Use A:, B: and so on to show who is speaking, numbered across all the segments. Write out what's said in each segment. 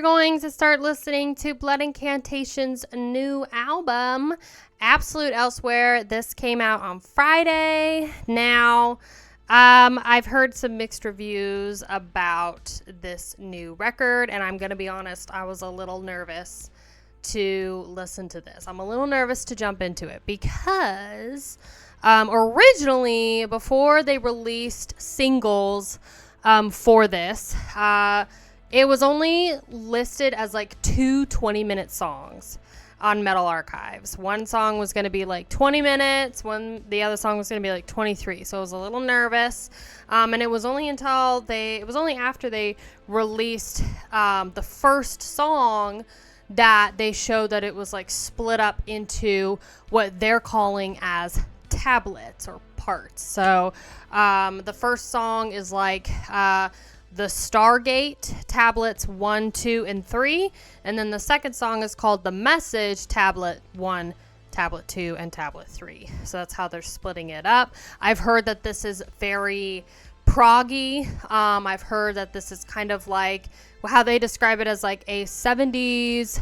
A: are going to start listening to Blood Incantation's new album, Absolute Elsewhere. This came out on Friday. Now, I've heard some mixed reviews about this new record, and I'm going to be honest, I was a little nervous to listen to this. I'm a little nervous to jump into it because originally, before they released singles for this, it was only listed as like 2 20-minute songs on Metal Archives. One song was going to be like 20 minutes, the other song was going to be like 23. So I was a little nervous. And it was only after they released the first song that they showed that it was like split up into what they're calling as tablets or parts. So the first song is like the Stargate tablets 1, 2, and 3, and then the second song is called the Message tablet 1, tablet 2, and tablet 3. So that's how they're splitting it up. I've heard that this is very proggy. I've heard that this is kind of like how they describe it as like a 70s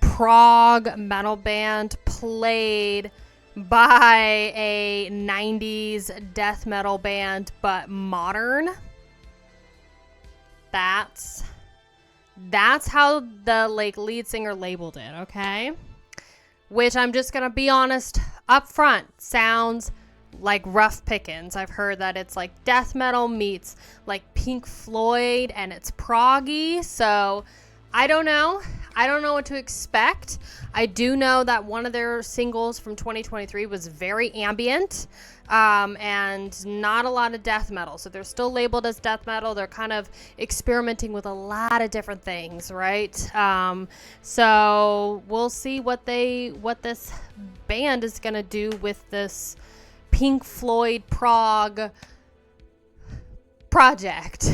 A: prog metal band played by a 90s death metal band, but modern. That's how the like lead singer labeled it, okay? Which I'm just gonna be honest up front, sounds like rough pickings. I've heard that it's like death metal meets like Pink Floyd and it's proggy, so I don't know what to expect. I do know that one of their singles from 2023 was very ambient and not a lot of death metal. So they're still labeled as death metal. They're kind of experimenting with a lot of different things, right? So we'll see what this band is going to do with this Pink Floyd prog project.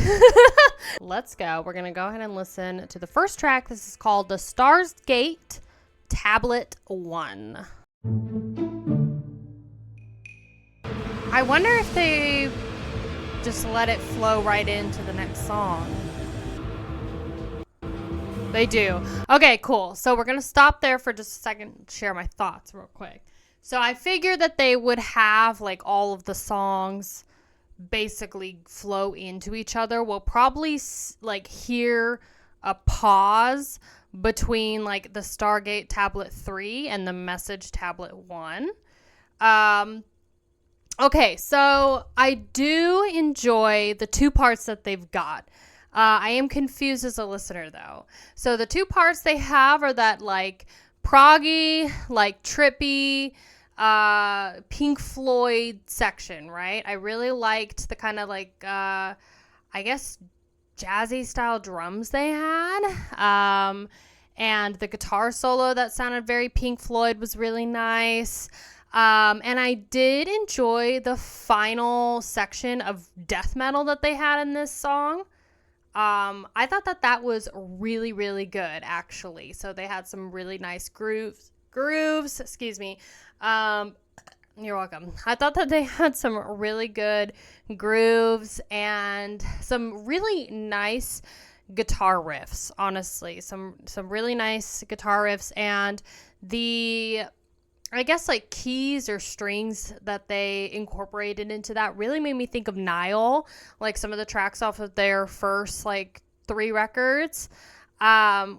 A: Let's go. We're going to go ahead and listen to the first track. This is called The Stars Gate Tablet 1. I wonder if they just let it flow right into the next song. They do. Okay, cool. So we're going to stop there for just a second, share my thoughts real quick. So I figured that they would have like all of the songs basically flow into each other. We'll probably like hear a pause between like the Stargate Tablet 3 and the Message Tablet 1. Okay, so I do enjoy the two parts that they've got. I am confused as a listener though. So the two parts they have are that like proggy, like trippy, Pink Floyd section, right? I really liked the kind of like I guess jazzy style drums they had, and the guitar solo that sounded very Pink Floyd was really nice, and I did enjoy the final section of death metal that they had in this song. I thought that was really, really good actually. So they had some really nice grooves, excuse me. You're welcome. I thought that they had some really good grooves and some really nice guitar riffs, honestly. Some really nice guitar riffs, and the I guess like keys or strings that they incorporated into that really made me think of Nile, like some of the tracks off of their first like 3 records,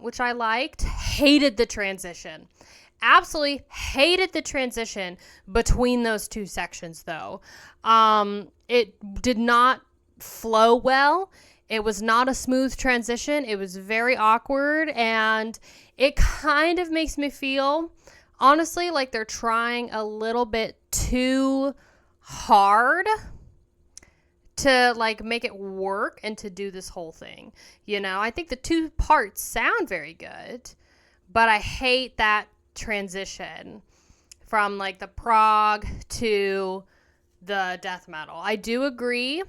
A: which I liked. Hated the transition. Absolutely hated the transition between those two sections though. It did not flow well. It was not a smooth transition. It was very awkward, and it kind of makes me feel, honestly, like they're trying a little bit too hard to like make it work and to do this whole thing. You know, I think the two parts sound very good, but I hate that transition from like the prog to the death metal. I do agree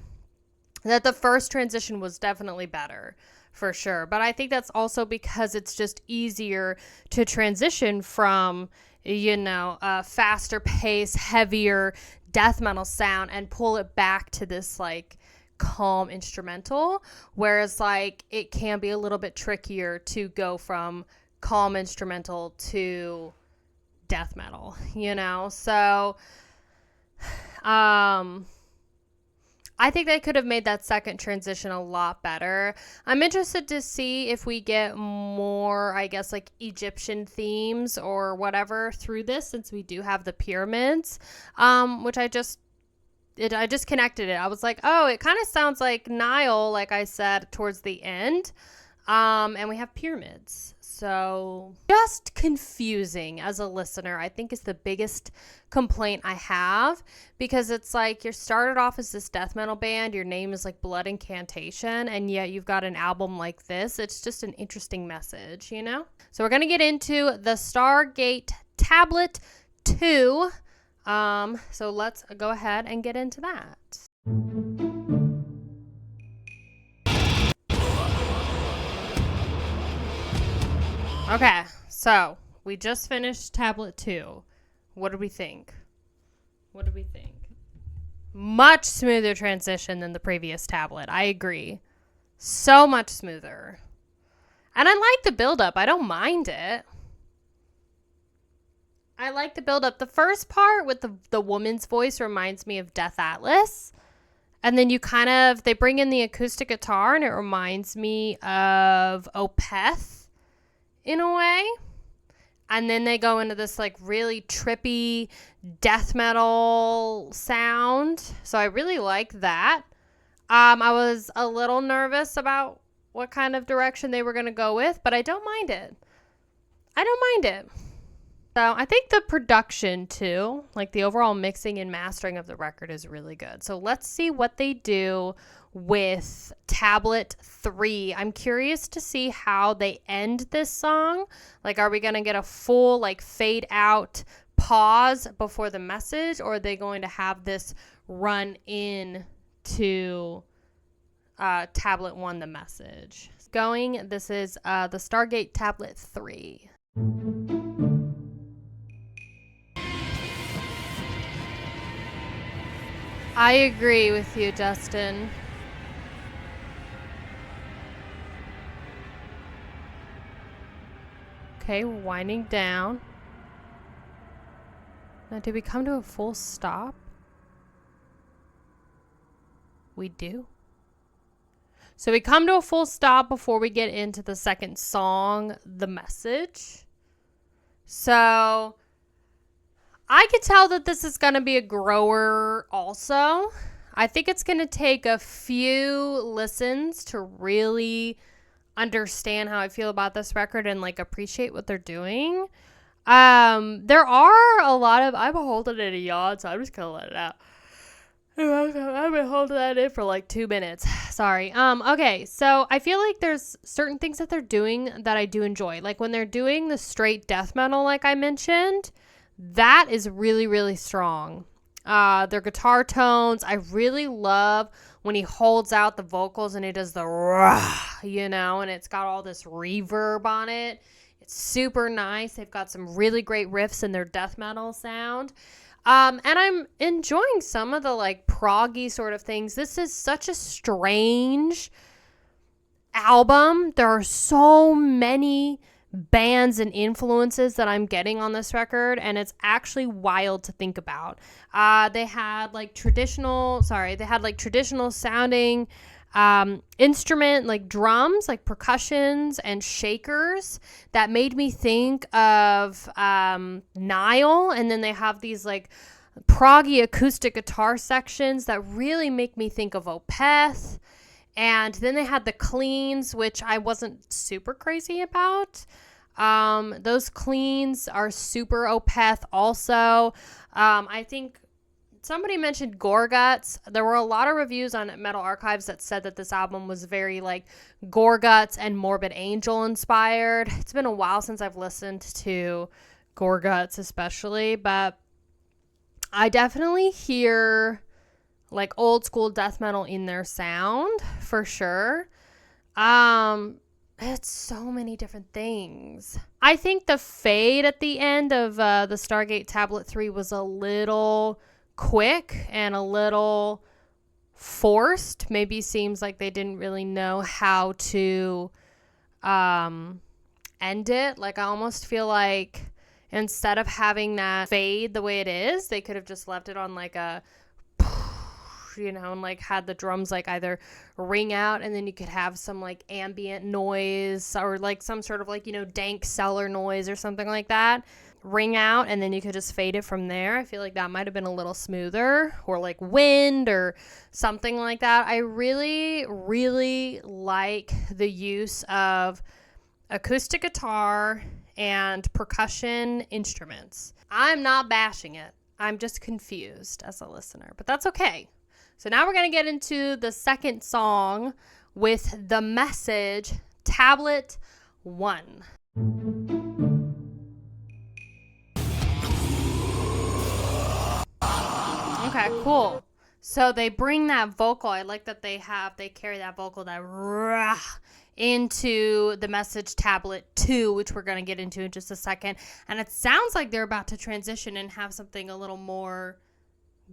A: that the first transition was definitely better for sure, but I think that's also because it's just easier to transition from, you know, a faster pace, heavier death metal sound and pull it back to this like calm instrumental, whereas like it can be a little bit trickier to go from calm instrumental to death metal, you know? So I think they could have made that second transition a lot better. I'm interested to see if we get more, I guess, like Egyptian themes or whatever through this, since we do have the pyramids, which I just connected it. I was like, oh, it kind of sounds like Nile, like I said, towards the end. And we have pyramids. So just confusing as a listener, I think, is the biggest complaint I have, because it's like you're started off as this death metal band, your name is like Blood Incantation, and yet you've got an album like this. It's just an interesting message, you know? So we're going to get into the Stargate Tablet 2. So let's go ahead and get into that. Okay, so we just finished Tablet 2. What did we think? Much smoother transition than the previous tablet. I agree. So much smoother. And I like the build-up. I don't mind it. I like the build-up. The first part with the woman's voice reminds me of Death Atlas. And then they bring in the acoustic guitar, and it reminds me of Opeth in a way. And then they go into this like really trippy death metal sound. So I really like that. I was a little nervous about what kind of direction they were going to go with, but I don't mind it. So I think the production too, like the overall mixing and mastering of the record, is really good. So let's see what they do with Tablet 3. I'm curious to see how they end this song. Like, are we going to get a full like fade out pause before the message, or are they going to have this run in to Tablet 1, the message? This is the Stargate Tablet 3. I agree with you, Justin. Okay, we're winding down. Now, did we come to a full stop? We do. So we come to a full stop before we get into the second song, The Message. So I could tell that this is going to be a grower also. I think it's going to take a few listens to really understand how I feel about this record and like appreciate what they're doing. There are a lot of, I'm holding it a yawn, so I'm just going to let it out. I've been holding that in for like 2 minutes. Sorry. Okay, so I feel like there's certain things that they're doing that I do enjoy. Like when they're doing the straight death metal, like I mentioned, that is really, really strong. Their guitar tones, I really love when he holds out the vocals and he does the rah, you know, and it's got all this reverb on it. It's super nice. They've got some really great riffs in their death metal sound. And I'm enjoying some of the like proggy sort of things. This is such a strange album. There are so many bands and influences that I'm getting on this record, and it's actually wild to think about. They had like traditional sounding instrument, like drums, like percussions and shakers that made me think of Nile. And then they have these like proggy acoustic guitar sections that really make me think of Opeth. And then they had the cleans, which I wasn't super crazy about. Those cleans are super Opeth also. I think somebody mentioned Gorguts. There were a lot of reviews on Metal Archives that said that this album was very like Gorguts and Morbid Angel inspired. It's been a while since I've listened to Gorguts especially, but I definitely hear like old school death metal in their sound for sure. It's so many different things. I think the fade at the end of the Stargate Tablet 3 was a little quick and a little forced. Maybe seems like they didn't really know how to end it. Like, I almost feel like instead of having that fade the way it is, they could have just left it on like a, you know, and like had the drums like either ring out, and then you could have some like ambient noise or like some sort of like, you know, dank cellar noise or something like that ring out, and then you could just fade it from there. I feel like that might have been a little smoother, or like wind or something like that. I really, really like the use of acoustic guitar and percussion instruments. I'm not bashing it. I'm just confused as a listener, but that's okay. So now we're going to get into the second song with The Message, Tablet 1. Okay, cool. So they bring that vocal. I like that they carry that vocal, that rah, into The Message Tablet 2, which we're going to get into in just a second. And it sounds like they're about to transition and have something a little more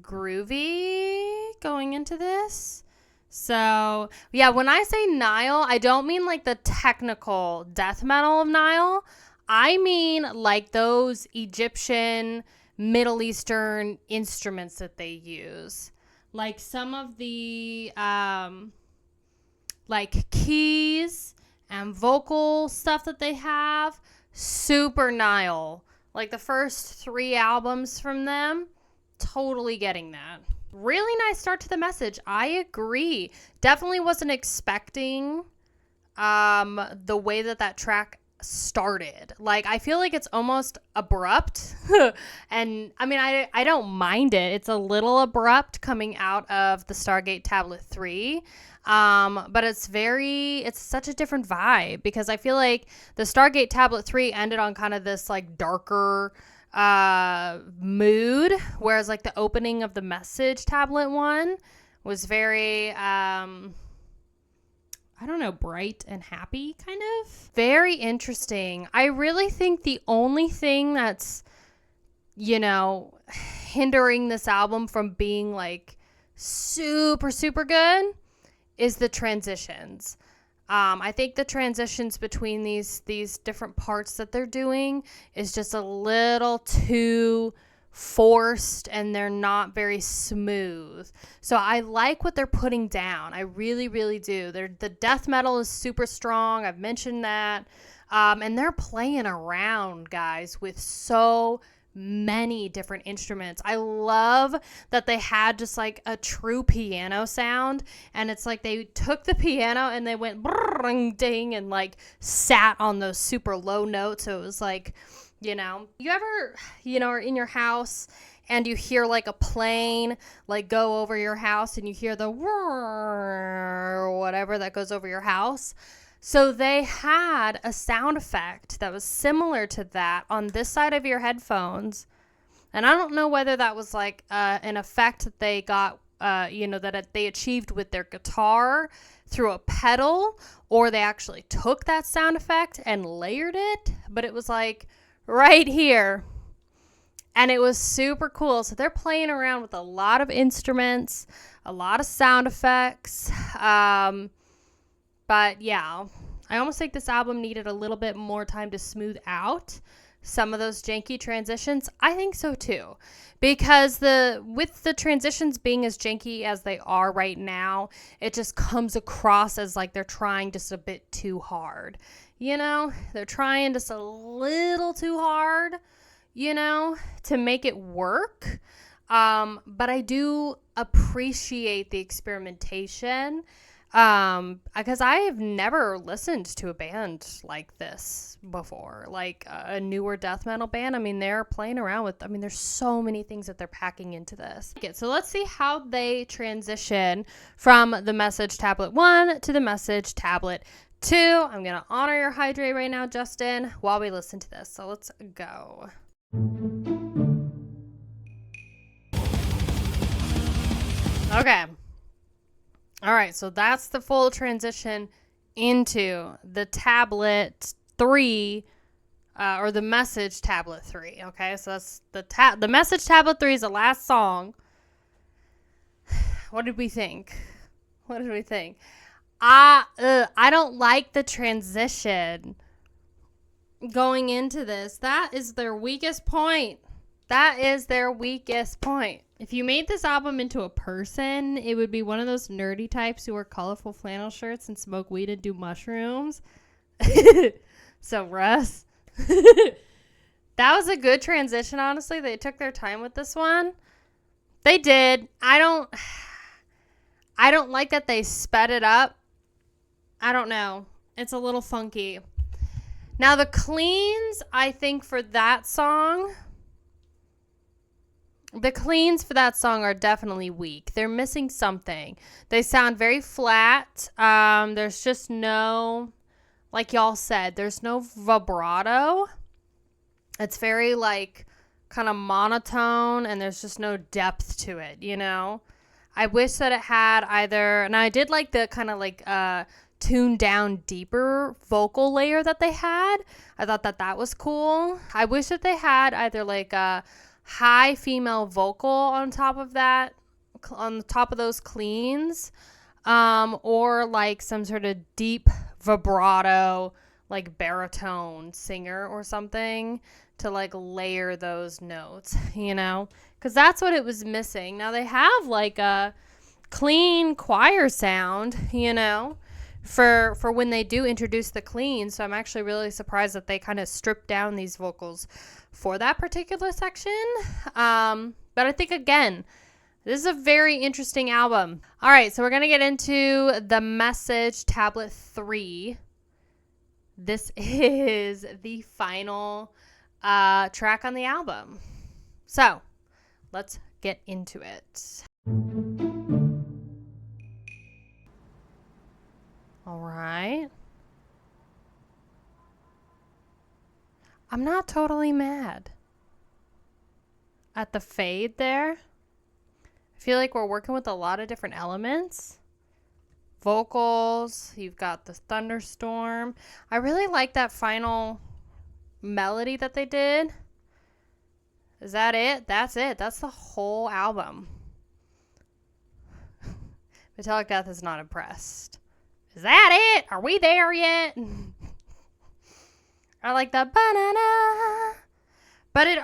A: groovy going into this. So, yeah, when I say Nile, I don't mean like the technical death metal of Nile. I mean like those Egyptian, Middle Eastern instruments that they use. Like some of the like keys and vocal stuff that they have, super Nile. Like the first 3 albums from them, totally getting that. Really nice start to The Message. I agree. Definitely wasn't expecting the way that track started. Like, I feel like it's almost abrupt. And I mean, I don't mind it. It's a little abrupt coming out of the Stargate Tablet 3. But it's such a different vibe, because I feel like the Stargate Tablet 3 ended on kind of this like darker mood, whereas like the opening of the Message Tablet 1 was very I don't know, bright and happy, kind of. Very interesting. I really think the only thing that's, you know, hindering this album from being like super, super good is the transitions. I think the transitions between these different parts that they're doing is just a little too forced, and they're not very smooth. So I like what they're putting down. I really, really do. The death metal is super strong. I've mentioned that. And they're playing around, guys, with so many different instruments. I love that they had just like a true piano sound, and it's like they took the piano and they went ding and like sat on those super low notes. So it was like, you know, you ever, you know, are in your house and you hear like a plane like go over your house, and you hear the whir or whatever that goes over your house. So they had a sound effect that was similar to that on this side of your headphones. And I don't know whether that was like an effect that they got, you know, that they achieved with their guitar through a pedal, or they actually took that sound effect and layered it. But it was like right here. And it was super cool. So they're playing around with a lot of instruments, a lot of sound effects. But yeah, I almost think this album needed a little bit more time to smooth out some of those janky transitions. I think so too, because with the transitions being as janky as they are right now, it just comes across as like they're trying just a bit too hard. You know, they're trying just a little too hard, you know, to make it work. But I do appreciate the experimentation. Because I have never listened to a band like this before, like a newer death metal band. I mean, they're playing around with, I mean, there's so many things that they're packing into this. Okay, so let's see how they transition from the Message Tablet 1 to the Message Tablet 2. I'm going to honor your hydrate right now, Justin, while we listen to this. So let's go. Okay. All right, so that's the full transition into the Tablet 3, or the Message Tablet 3, okay? So that's the Message Tablet 3 is the last song. What did we think? I don't like the transition going into this. That is their weakest point. If you made this album into a person, it would be one of those nerdy types who wear colorful flannel shirts and smoke weed and do mushrooms. So, Russ, that was a good transition, honestly. They took their time with this one. They did. I don't like that they sped it up. I don't know. It's a little funky. Now, the cleans, I think, for that song... The cleans for that song are definitely weak. They're missing something. They sound very flat. There's just no, like y'all said, there's no vibrato. It's very like kind of monotone, and there's just no depth to it, you know? I wish that it had either, and I did like the kind of like tuned down deeper vocal layer that they had. I thought that was cool. I wish that they had either like a high female vocal on top of that, on the top of those cleans, or like some sort of deep vibrato, like baritone singer or something to like layer those notes, you know, because that's what it was missing. Now they have like a clean choir sound, you know, for when they do introduce the clean. So I'm actually really surprised that they kind of stripped down these vocals for that particular section. But I think, again, this is a very interesting album. All right, so we're going to get into the Message Tablet 3. This is the final track on the album. So let's get into it. All right. I'm not totally mad at the fade there. I feel like we're working with a lot of different elements. Vocals, you've got the thunderstorm. I really like that final melody that they did. Is that it? That's it. That's the whole album. Metallic Death is not impressed. Is that it? Are we there yet? I like the banana. But it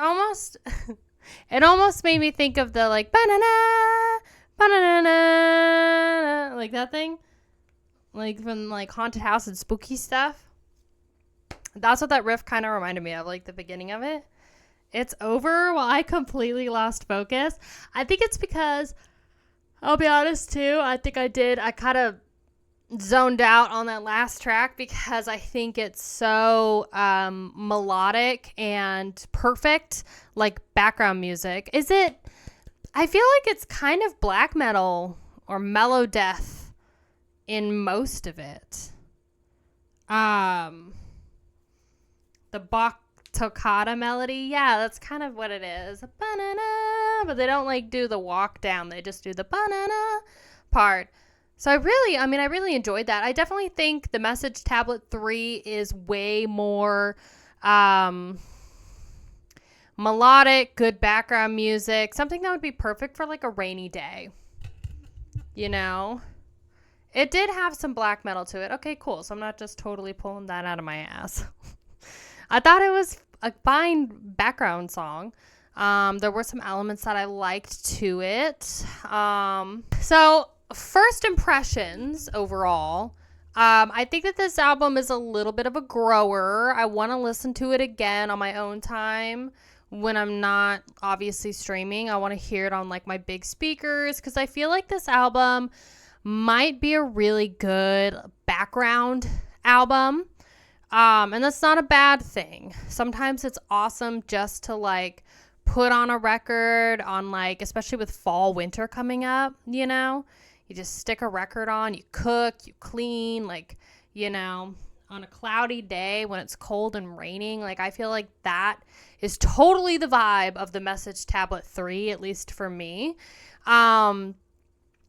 A: almost made me think of the like banana, banana, like that thing. Like from like Haunted House and spooky stuff. That's what that riff kind of reminded me of, like the beginning of it. It's over. Well, I completely lost focus. I think it's because, I'll be honest too, I kind of zoned out on that last track because I think it's so melodic and perfect, like background music. I feel like it's kind of black metal or mellow death in most of it. The Bach toccata melody, yeah, that's kind of what it is. Banana, but they don't like do the walk down. They just do the banana part. So I really enjoyed that. I definitely think the Message Tablet 3 is way more melodic, good background music, something that would be perfect for like a rainy day. You know? It did have some black metal to it. Okay, cool. So I'm not just totally pulling that out of my ass. I thought it was a fine background song. There were some elements that I liked to it. So first impressions overall, I think that this album is a little bit of a grower. I want to listen to it again on my own time when I'm not obviously streaming. I want to hear it on like my big speakers because I feel like this album might be a really good background album. And that's not a bad thing. Sometimes it's awesome just to like put on a record on like, especially with fall, winter coming up, you know? You just stick a record on, you cook, you clean, like, you know, on a cloudy day when it's cold and raining. Like, I feel like that is totally the vibe of the Message Tablet 3, at least for me.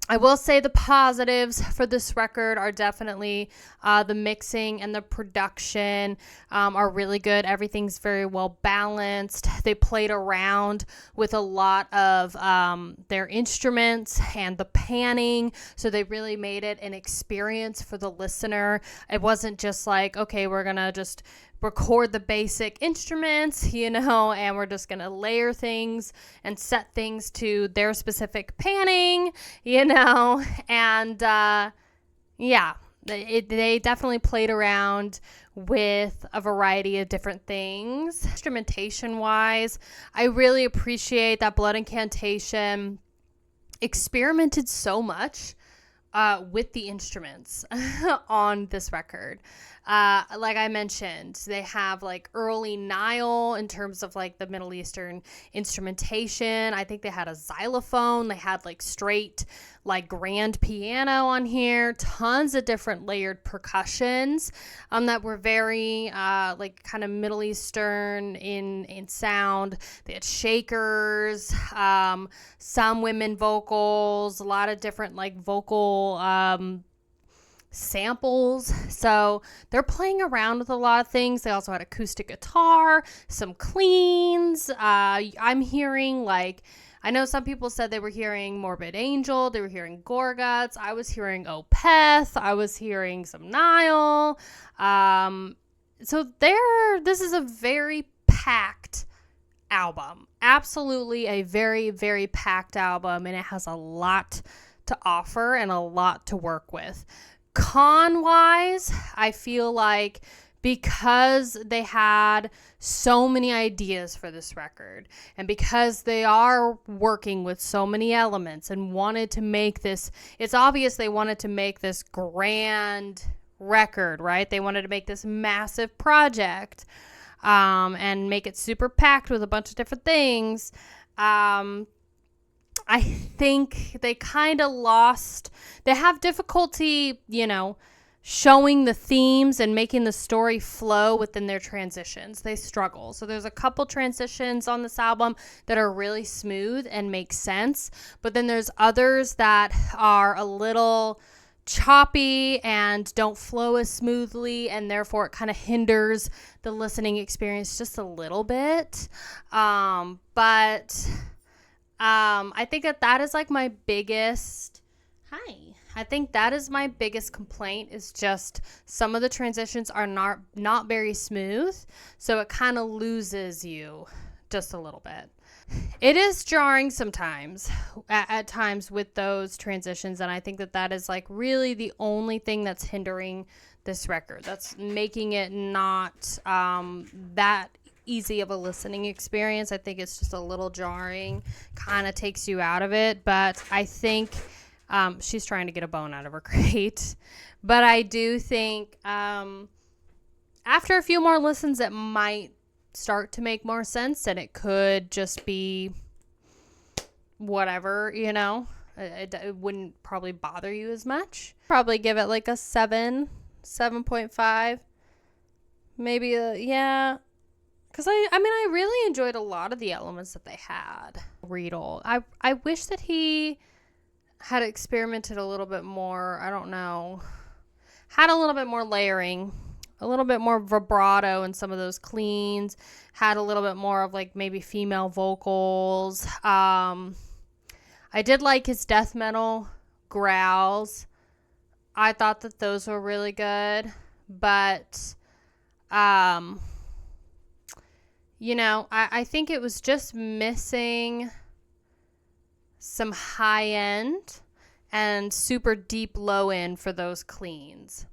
A: I will say the positives for this record are definitely the mixing and the production are really good. Everything's very well balanced. They played around with a lot of their instruments and the panning, so they really made it an experience for the listener. It wasn't just like, okay, we're going to just record the basic instruments, and we're just going to layer things and set things to their specific panning, and they definitely played around with a variety of different things. Instrumentation wise, I really appreciate that Blood Incantation experimented so much with the instruments on this record. Like I mentioned, they have like early Nile in terms of like the Middle Eastern instrumentation. I think they had a xylophone. They had like straight like grand piano on here. Tons of different layered percussions that were very like kind of Middle Eastern in sound. They had shakers, some women vocals, a lot of different like vocal samples. So they're playing around with a lot of things. They also had acoustic guitar, some cleans. I'm hearing like, I know some people said they were hearing Morbid Angel, they were hearing Gorguts. I was hearing Opeth. I was hearing some Nile. So this is a very packed album. Absolutely a very, very packed album, and it has a lot to offer and a lot to work with. Con-wise, I feel like because they had so many ideas for this record, and because they are working with so many elements and wanted to make this, it's obvious they wanted to make this grand record, right? They wanted to make this massive project and make it super packed with a bunch of different things. I think they kind of lost, they have difficulty, showing the themes and making the story flow within their transitions. They struggle. So there's a couple transitions on this album that are really smooth and make sense, but then there's others that are a little choppy and don't flow as smoothly, and therefore it kind of hinders the listening experience just a little bit. But I think that is like my biggest, I think that is my biggest complaint, is just some of the transitions are not very smooth. So it kind of loses you just a little bit. It is jarring sometimes, at times with those transitions. And I think that is like really the only thing that's hindering this record. That's making it not that easy of a listening experience. I think it's just a little jarring, kind of takes you out of it. But I think she's trying to get a bone out of her crate. But I do think after a few more listens, it might start to make more sense, and it could just be whatever, it wouldn't probably bother you as much. Probably give it like a 7.5, maybe yeah. Because I really enjoyed a lot of the elements that they had. Riedel, I wish that he had experimented a little bit more. I don't know. Had a little bit more layering, a little bit more vibrato in some of those cleans. Had a little bit more of like maybe female vocals. I did like his death metal growls. I thought that those were really good. But I think it was just missing some high end and super deep low end for those cleans.